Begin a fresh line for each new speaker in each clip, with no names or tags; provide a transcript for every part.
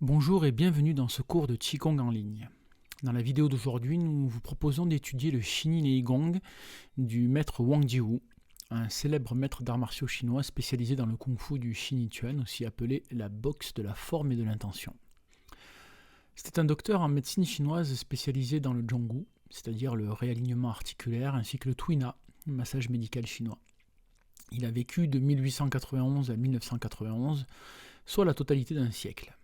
Bonjour et bienvenue dans ce cours de Qigong en ligne. Dans la vidéo d'aujourd'hui, nous vous proposons d'étudier le Shini Nei Gong du maître Wang Jiwu, un célèbre maître d'arts martiaux chinois spécialisé dans le kung-fu du Shini Chuan, aussi appelé la boxe de la forme et de l'intention. C'était un docteur en médecine chinoise spécialisé dans le Zhonggu, c'est-à-dire le réalignement articulaire, ainsi que le Tuina, le massage médical chinois. Il a vécu de 1891 à 1991, soit la totalité d'un siècle.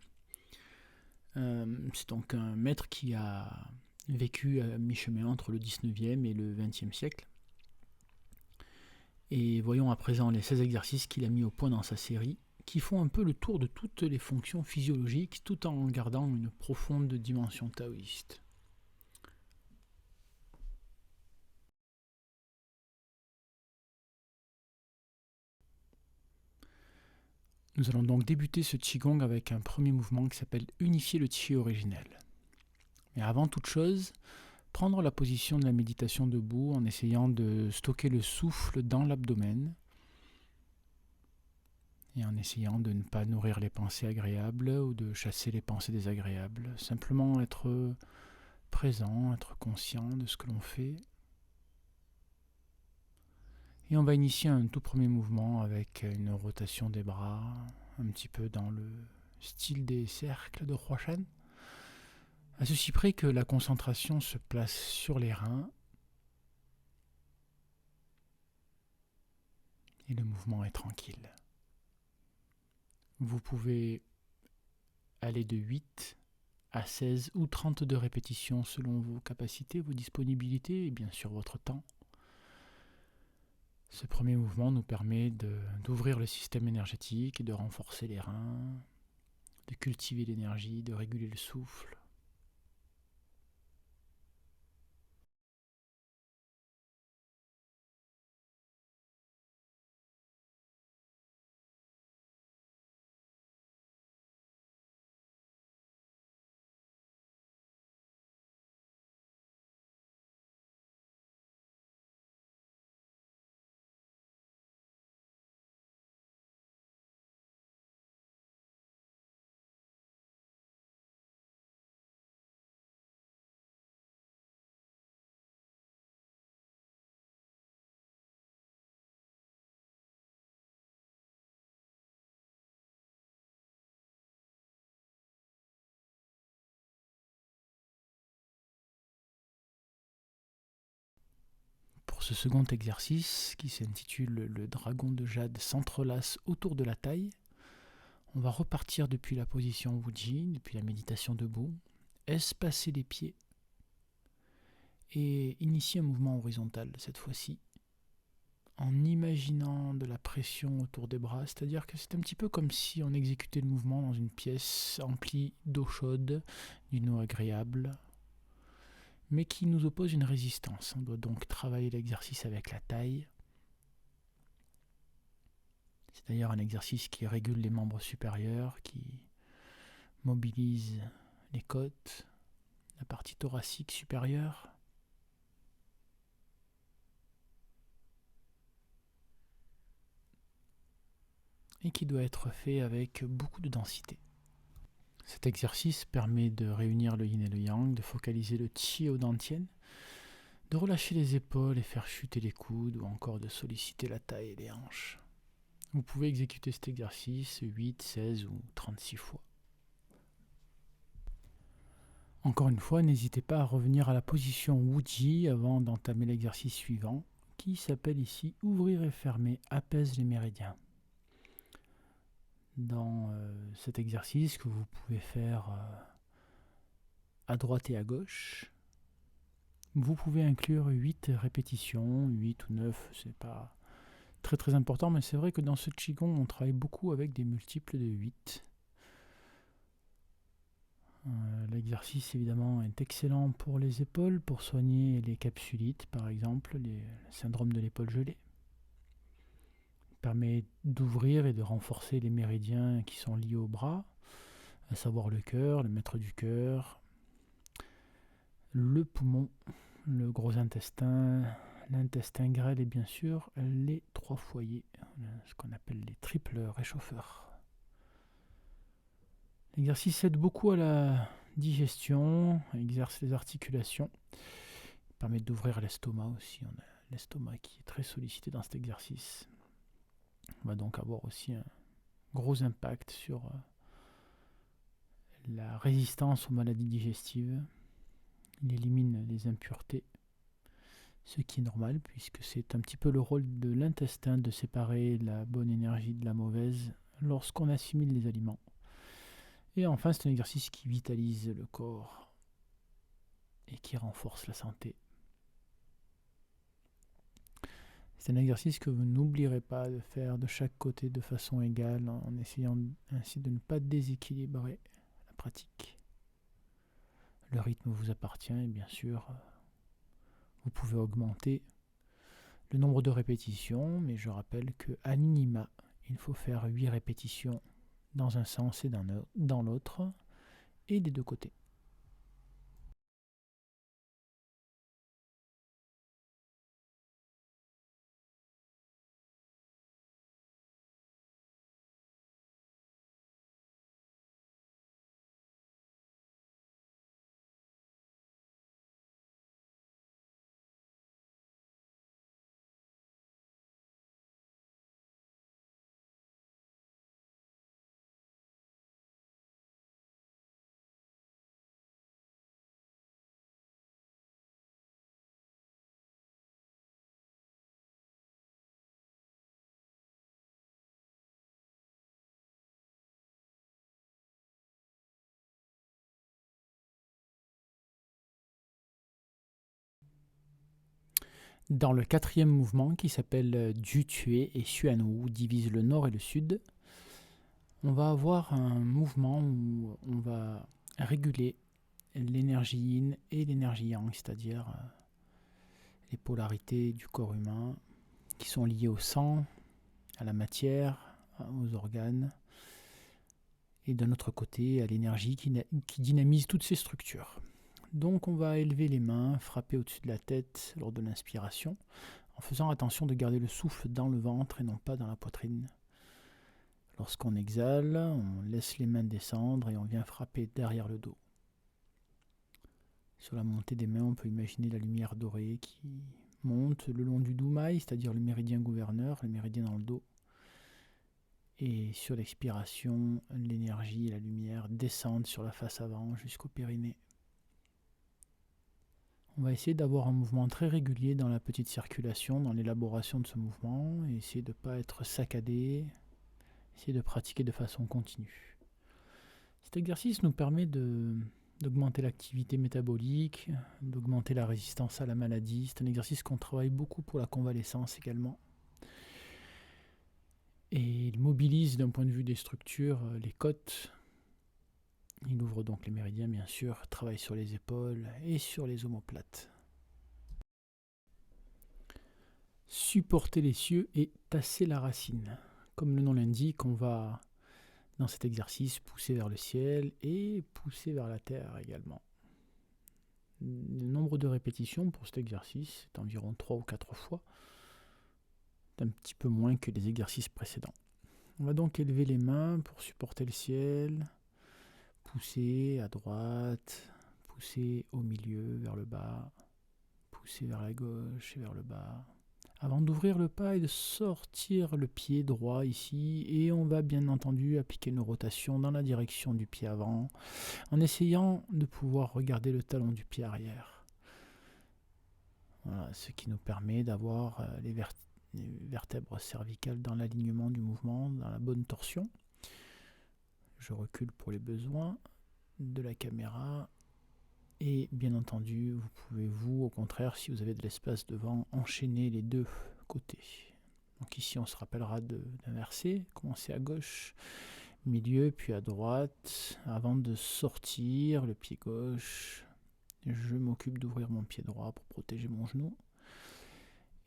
C'est donc un maître qui a vécu à mi-chemin entre le 19e et le 20e siècle. Et voyons à présent les 16 exercices qu'il a mis au point dans sa série, qui font un peu le tour de toutes les fonctions physiologiques, tout en gardant une profonde dimension taoïste. Nous allons donc débuter ce Qigong avec un premier mouvement qui s'appelle unifier le Qi originel. Mais avant toute chose, prendre la position de la méditation debout en essayant de stocker le souffle dans l'abdomen et en essayant de ne pas nourrir les pensées agréables ou de chasser les pensées désagréables. Simplement être présent, être conscient de ce que l'on fait. Et on va initier un tout premier mouvement avec une rotation des bras, un petit peu dans le style des cercles de Huashan, à ceci près que la concentration se place sur les reins et le mouvement est tranquille. Vous pouvez aller de 8 à 16 ou 32 répétitions selon vos capacités, vos disponibilités et bien sûr votre temps. Ce premier mouvement nous permet d'ouvrir le système énergétique et de renforcer les reins, de cultiver l'énergie, de réguler le souffle. Pour ce second exercice, qui s'intitule « Le dragon de jade s'entrelace autour de la taille », on va repartir depuis la position Wuji, depuis la méditation debout, espacer les pieds et initier un mouvement horizontal cette fois-ci, en imaginant de la pression autour des bras, c'est-à-dire que c'est un petit peu comme si on exécutait le mouvement dans une pièce emplie d'eau chaude, d'une eau agréable, mais qui nous oppose une résistance. On doit donc travailler l'exercice avec la taille. C'est d'ailleurs un exercice qui régule les membres supérieurs, qui mobilise les côtes, la partie thoracique supérieure. Et qui doit être fait avec beaucoup de densité. Cet exercice permet de réunir le yin et le yang, de focaliser le qi au dantian, de relâcher les épaules et faire chuter les coudes, ou encore de solliciter la taille et les hanches. Vous pouvez exécuter cet exercice 8, 16 ou 36 fois. Encore une fois, n'hésitez pas à revenir à la position Wuji avant d'entamer l'exercice suivant, qui s'appelle ici « Ouvrir et fermer, apaise les méridiens ». Dans cet exercice que vous pouvez faire à droite et à gauche, vous pouvez inclure 8 répétitions, 8 ou 9, c'est pas très très important, mais c'est vrai que dans ce Qigong, on travaille beaucoup avec des multiples de 8. L'exercice évidemment est excellent pour les épaules, pour soigner les capsulites par exemple, le syndrome de l'épaule gelée. Il permet d'ouvrir et de renforcer les méridiens qui sont liés au bras, à savoir le cœur, le maître du cœur, le poumon, le gros intestin, l'intestin grêle et bien sûr les 3 foyers, ce qu'on appelle les triples réchauffeurs. L'exercice aide beaucoup à la digestion, exerce les articulations, permet d'ouvrir l'estomac aussi. On a l'estomac qui est très sollicité dans cet exercice. On va donc avoir aussi un gros impact sur la résistance aux maladies digestives. Il élimine les impuretés, ce qui est normal puisque c'est un petit peu le rôle de l'intestin de séparer la bonne énergie de la mauvaise lorsqu'on assimile les aliments. Et enfin, c'est un exercice qui vitalise le corps et qui renforce la santé. C'est un exercice que vous n'oublierez pas de faire de chaque côté de façon égale en essayant ainsi de ne pas déséquilibrer la pratique. Le rythme vous appartient et bien sûr, vous pouvez augmenter le nombre de répétitions, mais je rappelle qu'à minima, il faut faire 8 répétitions dans un sens et dans l'autre, et des deux côtés. Dans le quatrième mouvement, qui s'appelle Ju-Tue et Xuan-Wu, divise le nord et le sud, on va avoir un mouvement où on va réguler l'énergie yin et l'énergie yang, c'est-à-dire les polarités du corps humain qui sont liées au sang, à la matière, aux organes, et d'un autre côté à l'énergie qui dynamise toutes ces structures. Donc on va élever les mains, frapper au-dessus de la tête lors de l'inspiration, en faisant attention de garder le souffle dans le ventre et non pas dans la poitrine. Lorsqu'on exhale, on laisse les mains descendre et on vient frapper derrière le dos. Sur la montée des mains, on peut imaginer la lumière dorée qui monte le long du doumaï, c'est-à-dire le méridien gouverneur, le méridien dans le dos. Et sur l'expiration, l'énergie et la lumière descendent sur la face avant jusqu'au périnée. On va essayer d'avoir un mouvement très régulier dans la petite circulation, dans l'élaboration de ce mouvement, et essayer de ne pas être saccadé, essayer de pratiquer de façon continue. Cet exercice nous permet d'augmenter l'activité métabolique, d'augmenter la résistance à la maladie. C'est un exercice qu'on travaille beaucoup pour la convalescence également. Et il mobilise d'un point de vue des structures les côtes. Il ouvre donc les méridiens, bien sûr, travaille sur les épaules et sur les omoplates. Supporter les cieux et tasser la racine. Comme le nom l'indique, on va, dans cet exercice, pousser vers le ciel et pousser vers la terre également. Le nombre de répétitions pour cet exercice est environ 3 ou 4 fois. C'est un petit peu moins que les exercices précédents. On va donc élever les mains pour supporter le ciel. Pousser à droite, pousser au milieu, vers le bas, pousser vers la gauche et vers le bas. Avant d'ouvrir le pas et de sortir le pied droit ici, et on va bien entendu appliquer une rotation dans la direction du pied avant, en essayant de pouvoir regarder le talon du pied arrière. Voilà, ce qui nous permet d'avoir les vertèbres cervicales dans l'alignement du mouvement, dans la bonne torsion. Je recule pour les besoins de la caméra et bien entendu vous pouvez au contraire, si vous avez de l'espace devant, enchaîner les deux côtés. Donc ici on se rappellera d'inverser, commencer à gauche, milieu puis à droite, avant de sortir le pied gauche. Je m'occupe d'ouvrir mon pied droit pour protéger mon genou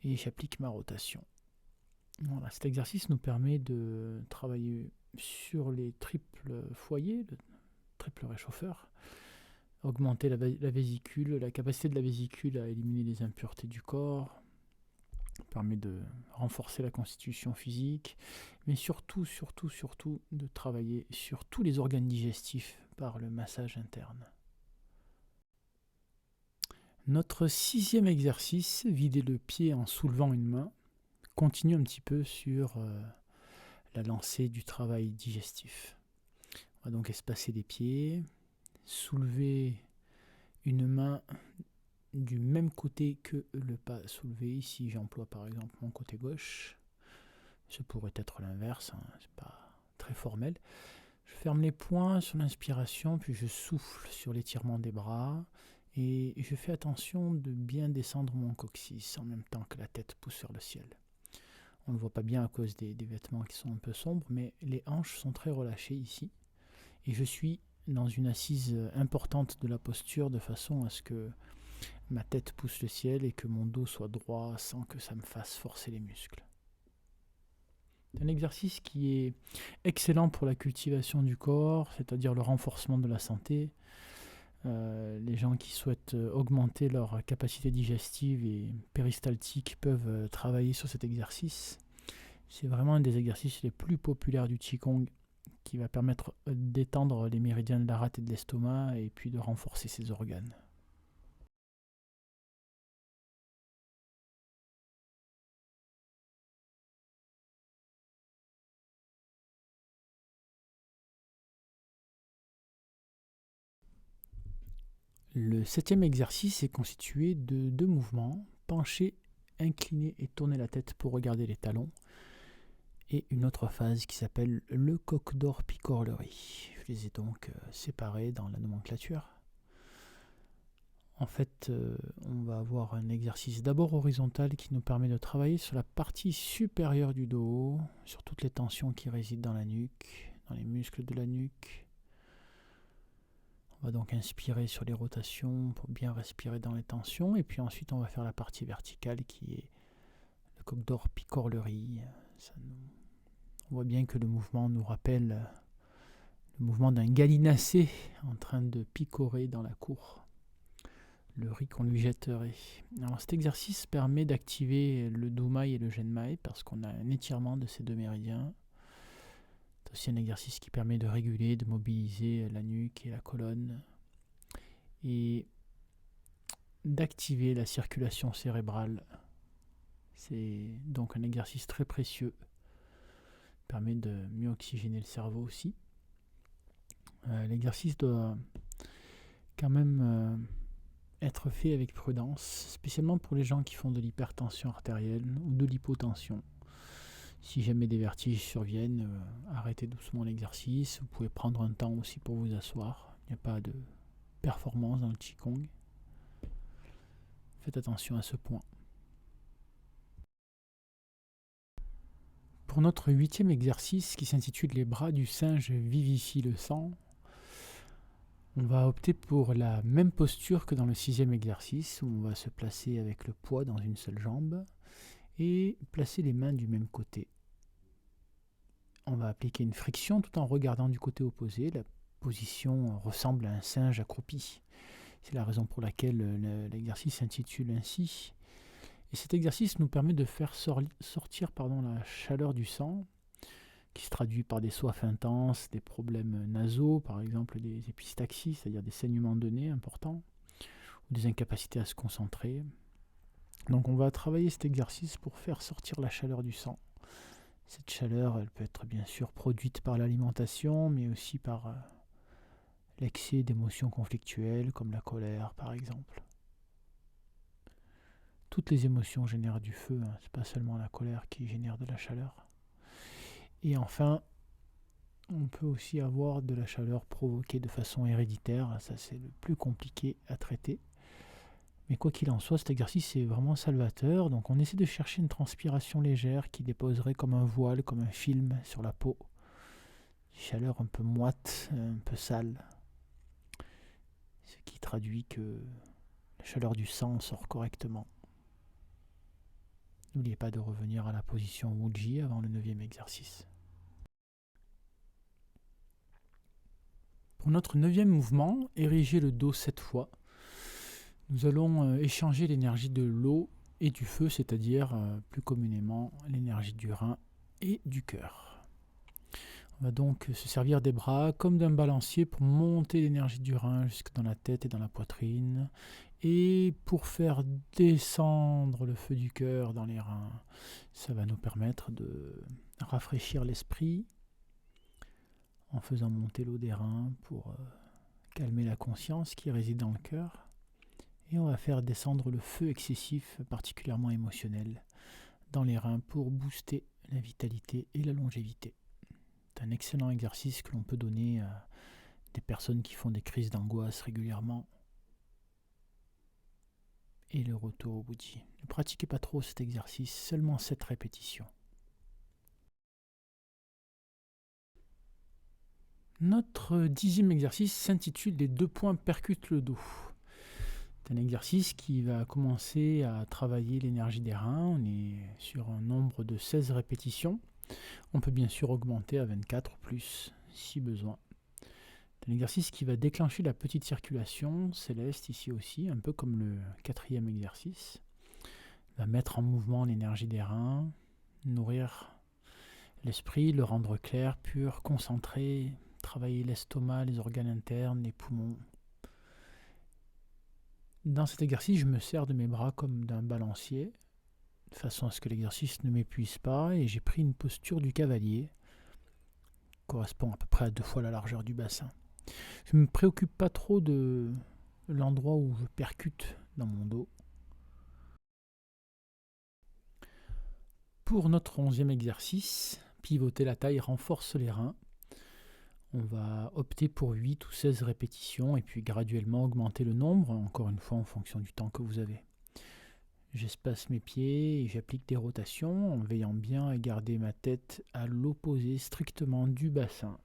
et j'applique ma rotation. Voilà, cet exercice nous permet de travailler sur les triples foyers, le triple réchauffeur, augmenter la vésicule, la capacité de la vésicule à éliminer les impuretés du corps, Ça permet de renforcer la constitution physique, mais surtout de travailler sur tous les organes digestifs par le massage interne. Notre 6e exercice, vider le pied en soulevant une main, continue un petit peu sur la lancée du travail digestif. On va donc espacer les pieds, soulever une main du même côté que le pas soulevé. Ici, j'emploie par exemple mon côté gauche. Ce pourrait être l'inverse, hein, c'est pas très formel. Je ferme les poings sur l'inspiration, puis je souffle sur l'étirement des bras. Et je fais attention de bien descendre mon coccyx en même temps que la tête pousse vers le ciel. On ne le voit pas bien à cause des vêtements qui sont un peu sombres, mais les hanches sont très relâchées ici. Et je suis dans une assise importante de la posture de façon à ce que ma tête pousse le ciel et que mon dos soit droit sans que ça me fasse forcer les muscles. C'est un exercice qui est excellent pour la cultivation du corps, c'est-à-dire le renforcement de la santé. Les gens qui souhaitent augmenter leur capacité digestive et péristaltique peuvent travailler sur cet exercice. C'est vraiment un des exercices les plus populaires du Qigong qui va permettre d'étendre les méridiens de la rate et de l'estomac et puis de renforcer ses organes. Le 7e exercice est constitué de 2 mouvements, pencher, incliner et tourner la tête pour regarder les talons, et une autre phase qui s'appelle le coq d'or picorlerie. Je les ai donc séparés dans la nomenclature. En fait, on va avoir un exercice d'abord horizontal qui nous permet de travailler sur la partie supérieure du dos, sur toutes les tensions qui résident dans la nuque, dans les muscles de la nuque. On va donc inspirer sur les rotations pour bien respirer dans les tensions. Et puis ensuite, on va faire la partie verticale qui est le coq d'or picorlerie. On voit bien que le mouvement nous rappelle le mouvement d'un gallinacé en train de picorer dans la cour. Le riz qu'on lui jetterait. Alors cet exercice permet d'activer le domai et le genmai parce qu'on a un étirement de ces 2 méridiens. C'est aussi un exercice qui permet de réguler, de mobiliser la nuque et la colonne et d'activer la circulation cérébrale. C'est donc un exercice très précieux. Il permet de mieux oxygéner le cerveau aussi. L'exercice doit quand même être fait avec prudence, spécialement pour les gens qui font de l'hypertension artérielle ou de l'hypotension. Si jamais des vertiges surviennent, arrêtez doucement l'exercice. Vous pouvez prendre un temps aussi pour vous asseoir. Il n'y a pas de performance dans le Qigong. Faites attention à ce point. Pour notre 8e exercice qui s'intitule Les bras du singe vivifient le sang, on va opter pour la même posture que dans le 6e exercice où on va se placer avec le poids dans une seule jambe et placer les mains du même côté. On va appliquer une friction tout en regardant du côté opposé. La position ressemble à un singe accroupi. C'est la raison pour laquelle l'exercice s'intitule ainsi. Et cet exercice nous permet de faire sortir la chaleur du sang, qui se traduit par des soifs intenses, des problèmes nasaux, par exemple des épistaxies, c'est-à-dire des saignements de nez importants, ou des incapacités à se concentrer. Donc on va travailler cet exercice pour faire sortir la chaleur du sang. Cette chaleur, elle peut être bien sûr produite par l'alimentation, mais aussi par l'excès d'émotions conflictuelles, comme la colère par exemple. Toutes les émotions génèrent du feu, hein. C'est pas seulement la colère qui génère de la chaleur. Et enfin, on peut aussi avoir de la chaleur provoquée de façon héréditaire, ça c'est le plus compliqué à traiter. Mais quoi qu'il en soit, cet exercice est vraiment salvateur. Donc on essaie de chercher une transpiration légère qui déposerait comme un voile, comme un film sur la peau. Une chaleur un peu moite, un peu sale. Ce qui traduit que la chaleur du sang sort correctement. N'oubliez pas de revenir à la position Wuji avant le 9e exercice. Pour notre 9e mouvement, ériger le dos 7 fois. Nous allons échanger l'énergie de l'eau et du feu, c'est-à-dire plus communément l'énergie du rein et du cœur. On va donc se servir des bras comme d'un balancier pour monter l'énergie du rein jusque dans la tête et dans la poitrine, et pour faire descendre le feu du cœur dans les reins. Ça va nous permettre de rafraîchir l'esprit en faisant monter l'eau des reins pour calmer la conscience qui réside dans le cœur. Et on va faire descendre le feu excessif, particulièrement émotionnel, dans les reins pour booster la vitalité et la longévité. C'est un excellent exercice que l'on peut donner à des personnes qui font des crises d'angoisse régulièrement. Et le retour au bouddhi. Ne pratiquez pas trop cet exercice, seulement 7 répétitions. Notre 10e exercice s'intitule « Les 2 points percutent le dos ». C'est un exercice qui va commencer à travailler l'énergie des reins. On est sur un nombre de 16 répétitions. On peut bien sûr augmenter à 24 ou plus si besoin. C'est un exercice qui va déclencher la petite circulation céleste ici aussi, un peu comme le 4e exercice. Il va mettre en mouvement l'énergie des reins, nourrir l'esprit, le rendre clair, pur, concentré, travailler l'estomac, les organes internes, les poumons. Dans cet exercice, je me sers de mes bras comme d'un balancier, de façon à ce que l'exercice ne m'épuise pas, et j'ai pris une posture du cavalier, qui correspond à peu près à 2 fois la largeur du bassin. Je ne me préoccupe pas trop de l'endroit où je percute dans mon dos. Pour notre 11e exercice, pivoter la taille renforce les reins. On va opter pour 8 ou 16 répétitions et puis graduellement augmenter le nombre, encore une fois en fonction du temps que vous avez. J'espace mes pieds et j'applique des rotations en veillant bien à garder ma tête à l'opposé strictement du bassin.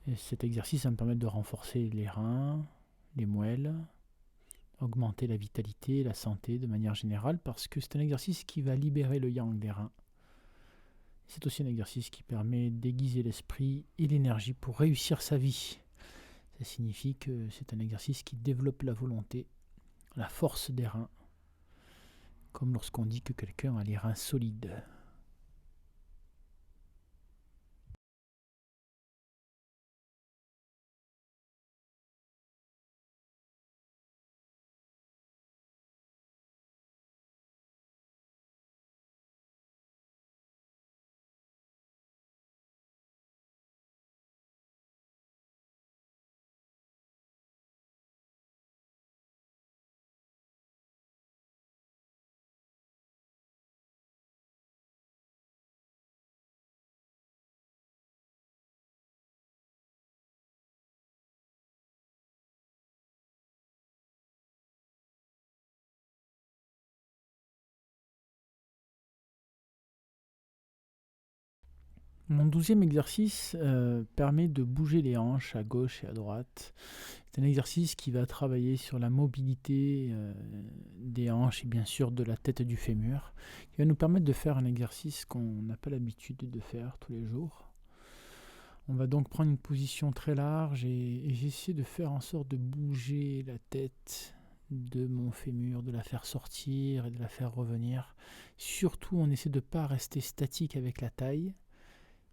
Et cet exercice va me permettre de renforcer les reins, les moelles, augmenter la vitalité et la santé de manière générale parce que c'est un exercice qui va libérer le yang des reins. C'est aussi un exercice qui permet d'aiguiser l'esprit et l'énergie pour réussir sa vie. Ça signifie que c'est un exercice qui développe la volonté, la force des reins, comme lorsqu'on dit que quelqu'un a les reins solides. Mon 12e exercice permet de bouger les hanches à gauche et à droite. C'est un exercice qui va travailler sur la mobilité des hanches et bien sûr de la tête du fémur, qui va nous permettre de faire un exercice qu'on n'a pas l'habitude de faire tous les jours. On va donc prendre une position très large et j'essaie de faire en sorte de bouger la tête de mon fémur, de la faire sortir et de la faire revenir. Surtout, on essaie de ne pas rester statique avec la taille.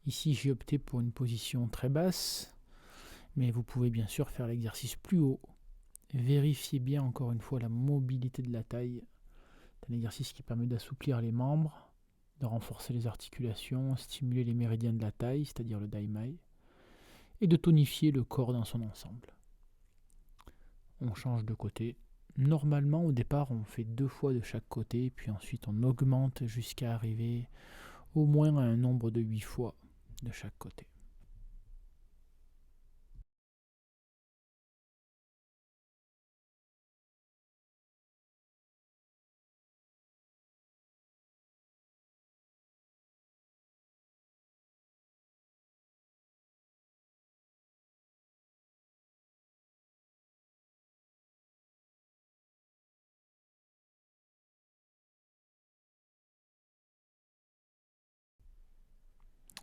Ici, j'ai opté pour une position très basse, mais vous pouvez bien sûr faire l'exercice plus haut. Vérifiez bien encore une fois la mobilité de la taille. C'est un exercice qui permet d'assouplir les membres, de renforcer les articulations, stimuler les méridiens de la taille, c'est-à-dire le daimai, et de tonifier le corps dans son ensemble. On change de côté. Normalement, au départ, on fait 2 fois de chaque côté, puis ensuite on augmente jusqu'à arriver au moins à un nombre de 8 fois de chaque côté.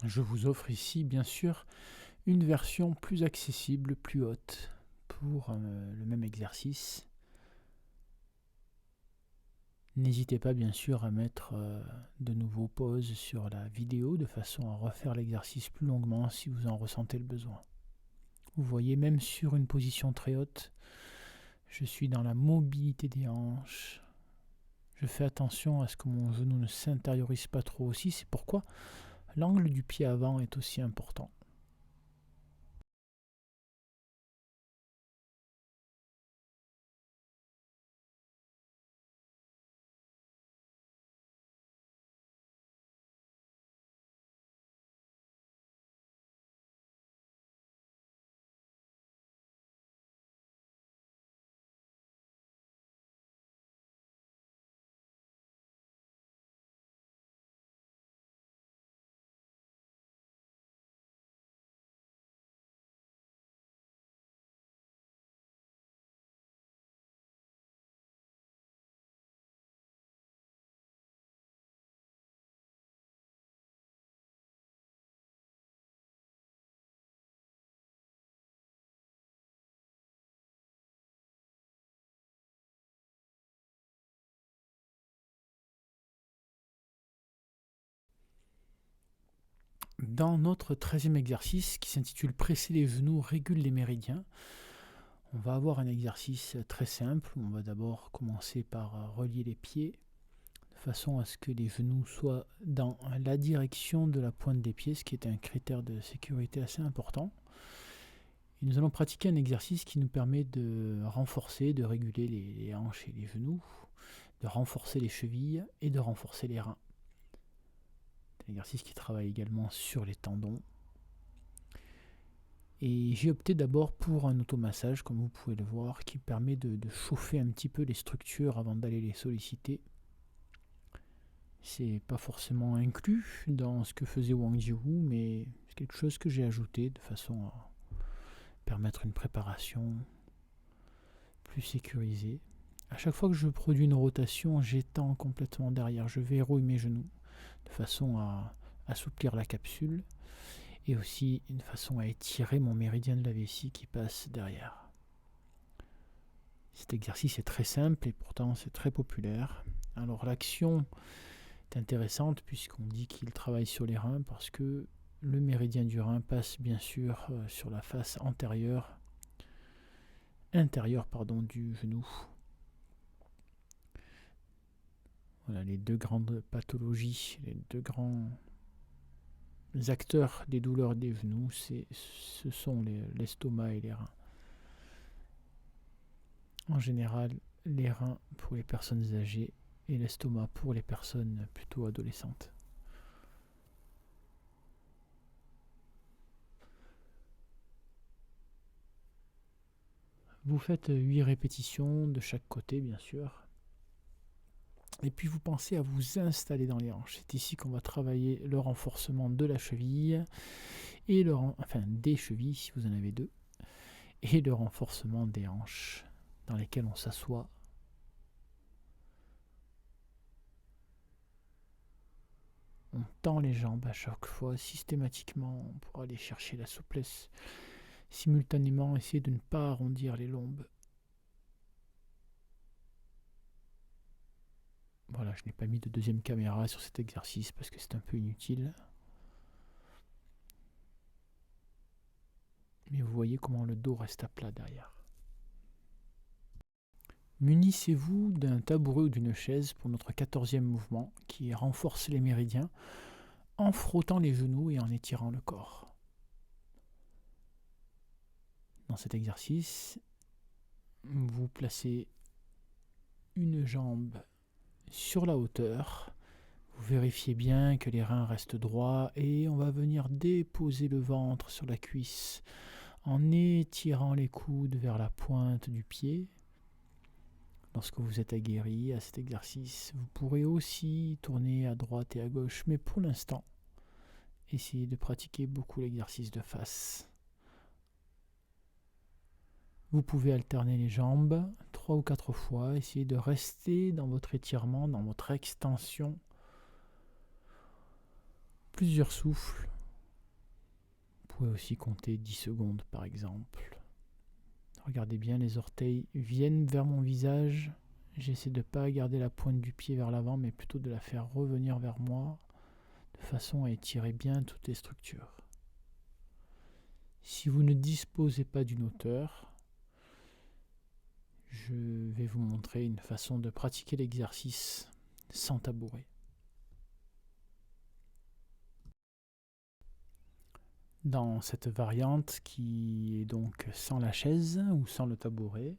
Je vous offre ici, bien sûr, une version plus accessible, plus haute, pour le même exercice. N'hésitez pas bien sûr à mettre de nouveau pause sur la vidéo de façon à refaire l'exercice plus longuement si vous en ressentez le besoin. Vous voyez, même sur une position très haute, je suis dans la mobilité des hanches. Je fais attention à ce que mon genou ne s'intériorise pas trop aussi, c'est pourquoi l'angle du pied avant est aussi important. Dans notre 13e exercice qui s'intitule Presser les genoux régule les méridiens, on va avoir un exercice très simple. On va d'abord commencer par relier les pieds de façon à ce que les genoux soient dans la direction de la pointe des pieds, ce qui est un critère de sécurité assez important. Et nous allons pratiquer un exercice qui nous permet de renforcer, de réguler les hanches et les genoux, de renforcer les chevilles et de renforcer les reins. C'est un exercice qui travaille également sur les tendons. Et j'ai opté d'abord pour un automassage, comme vous pouvez le voir, qui permet de chauffer un petit peu les structures avant d'aller les solliciter. C'est pas forcément inclus dans ce que faisait Wang Jiwu, mais c'est quelque chose que j'ai ajouté de façon à permettre une préparation plus sécurisée. À chaque fois que je produis une rotation, j'étends complètement derrière, je verrouille mes genoux de façon à assouplir la capsule et aussi une façon à étirer mon méridien de la vessie qui passe derrière. Cet exercice est très simple et pourtant c'est très populaire. Alors l'action est intéressante puisqu'on dit qu'il travaille sur les reins parce que le méridien du rein passe bien sûr sur la face intérieure du genou. Voilà les deux grandes pathologies, les deux grands acteurs des douleurs des genoux, ce sont l'estomac et les reins. En général, les reins pour les personnes âgées et l'estomac pour les personnes plutôt adolescentes. Vous faites 8 répétitions de chaque côté, bien sûr. Et puis vous pensez à vous installer dans les hanches. C'est ici qu'on va travailler le renforcement de la cheville, et des chevilles si vous en avez deux, et le renforcement des hanches dans lesquelles on s'assoit. On tend les jambes à chaque fois systématiquement pour aller chercher la souplesse. Simultanément, essayez de ne pas arrondir les lombes. Voilà, je n'ai pas mis de deuxième caméra sur cet exercice parce que c'est un peu inutile. Mais vous voyez comment le dos reste à plat derrière. Munissez-vous d'un tabouret ou d'une chaise pour notre 14e mouvement qui renforce les méridiens en frottant les genoux et en étirant le corps. Dans cet exercice, vous placez une jambe sur la hauteur. Vous vérifiez bien que les reins restent droits et on va venir déposer le ventre sur la cuisse en étirant les coudes vers la pointe du pied. Lorsque vous êtes aguerri à cet exercice, vous pourrez aussi tourner à droite et à gauche, mais pour l'instant, essayez de pratiquer beaucoup l'exercice de face. Vous pouvez alterner les jambes 3 ou 4 fois, essayez de rester dans votre étirement, dans votre extension. Plusieurs souffles. Vous pouvez aussi compter 10 secondes par exemple. Regardez bien, les orteils viennent vers mon visage. j'essaie de ne pas garder la pointe du pied vers l'avant, mais plutôt de la faire revenir vers moi, de façon à étirer bien toutes les structures. Si vous ne disposez pas d'une hauteur, je vais vous montrer une façon de pratiquer l'exercice sans tabouret. Dans cette variante qui est donc sans la chaise ou sans le tabouret,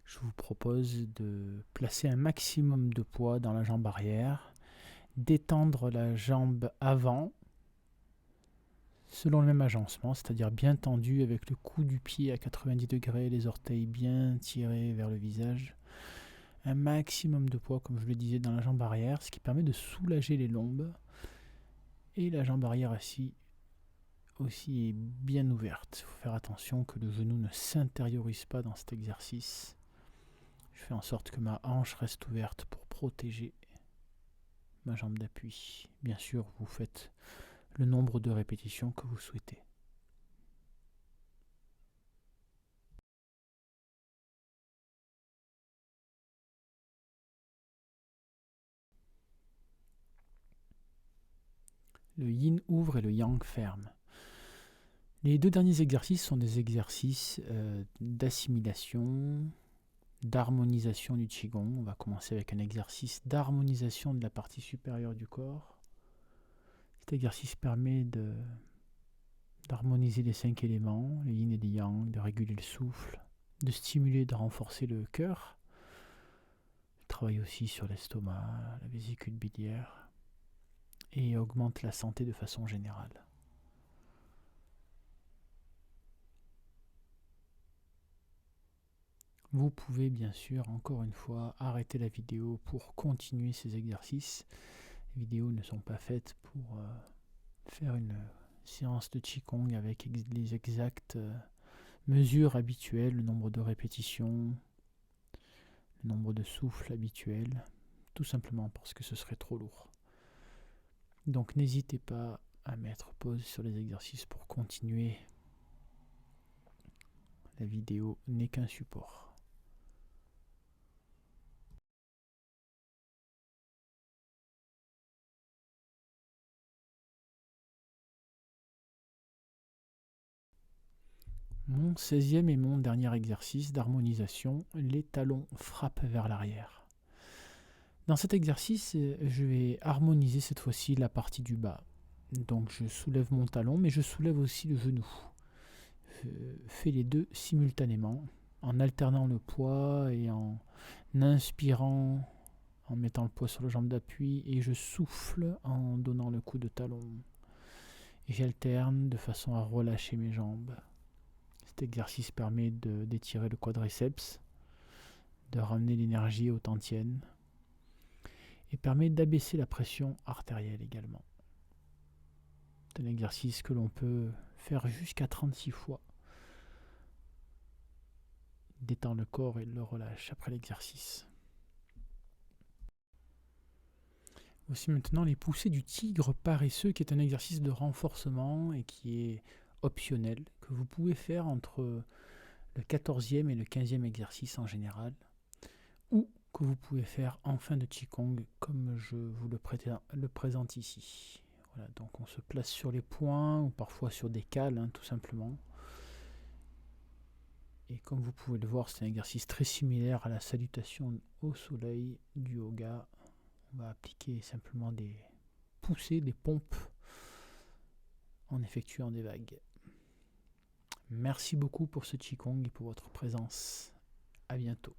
je vous propose de placer un maximum de poids dans la jambe arrière, d'étendre la jambe avant selon le même agencement, c'est-à-dire bien tendu avec le cou du pied à 90 degrés, les orteils bien tirés vers le visage. Un maximum de poids, comme je le disais, dans la jambe arrière, ce qui permet de soulager les lombes. Et la jambe arrière aussi est bien ouverte. Il faut faire attention que le genou ne s'intériorise pas dans cet exercice. Je fais en sorte que ma hanche reste ouverte pour protéger ma jambe d'appui. Bien sûr, vous faites le nombre de répétitions que vous souhaitez. Le yin ouvre et le yang ferme. Les deux derniers exercices sont des exercices d'assimilation, d'harmonisation du Qigong. On va commencer avec un exercice d'harmonisation de la partie supérieure du corps. Cet exercice permet d'harmoniser les 5 éléments, le yin et le yang, de réguler le souffle, de stimuler et de renforcer le cœur. Il travaille aussi sur l'estomac, la vésicule biliaire et augmente la santé de façon générale. Vous pouvez bien sûr, encore une fois, arrêter la vidéo pour continuer ces exercices. Les vidéos ne sont pas faites pour faire une séance de Qigong avec les exactes mesures habituelles, le nombre de répétitions, le nombre de souffles habituels, tout simplement parce que ce serait trop lourd. Donc n'hésitez pas à mettre pause sur les exercices pour continuer. La vidéo n'est qu'un support. Mon 16e et mon dernier exercice d'harmonisation, les talons frappent vers l'arrière. Dans cet exercice, je vais harmoniser cette fois-ci la partie du bas. Donc je soulève mon talon, mais je soulève aussi le genou. Je fais les deux simultanément, en alternant le poids et en inspirant, en mettant le poids sur la jambe d'appui, et je souffle en donnant le coup de talon. Et j'alterne de façon à relâcher mes jambes. Cet exercice permet d'étirer le quadriceps, de ramener l'énergie aux tantièmes et permet d'abaisser la pression artérielle également. C'est un exercice que l'on peut faire jusqu'à 36 fois. Détend le corps et le relâche après l'exercice. Voici maintenant les poussées du tigre paresseux, qui est un exercice de renforcement et qui est optionnel, que vous pouvez faire entre le 14e et le 15e exercice en général, ou que vous pouvez faire en fin de Qigong comme je vous le présente ici. Voilà, donc on se place sur les poings ou parfois sur des cales, tout simplement. Et comme vous pouvez le voir, c'est un exercice très similaire à la salutation au soleil du yoga. On va appliquer simplement des poussées, des pompes en effectuant des vagues. Merci beaucoup pour ce Qigong et pour votre présence. À bientôt.